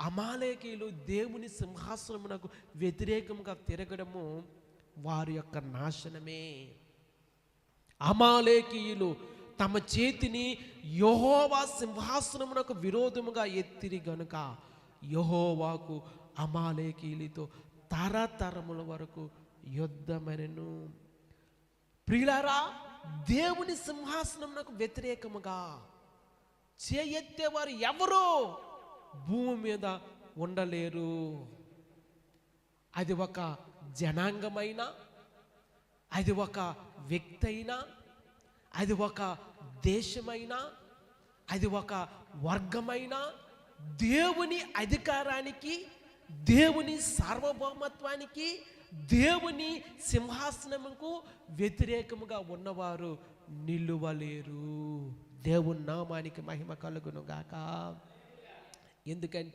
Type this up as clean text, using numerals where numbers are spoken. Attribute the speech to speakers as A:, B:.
A: అమాలేకీయులు దేవుని సింహాసనమునకు వ్యతిరేకంగా తిరగడము వారి యొక్క నాశనమే. అమాలేకీయులు తమ చేతిని యెహోవా సింహాసనమునకు విరోధముగా ఎత్తిరి గనుక యెహోవాకు అమాలేకీయులతో తరతరముల వరకు యుద్ధమనెను. ప్రియులారా, దేవుని సింహాసనమునకు వ్యతిరేకముగా చేయెత్తేవారు ఎవరో భూమి మీద ఉండలేరు. అది ఒక జనాంగమైనా, అది ఒక వ్యక్తి అయినా, అది ఒక దేశమైనా, అది ఒక వర్గమైనా, దేవుని అధికారానికి, దేవుని సార్వభౌమత్వానికి, దేవుని సింహాసనముకు వ్యతిరేకముగా ఉన్నవారు నిలువలేరు. దేవుని నామానికి మహిమ కలుగును గాక. ఎందుకంటే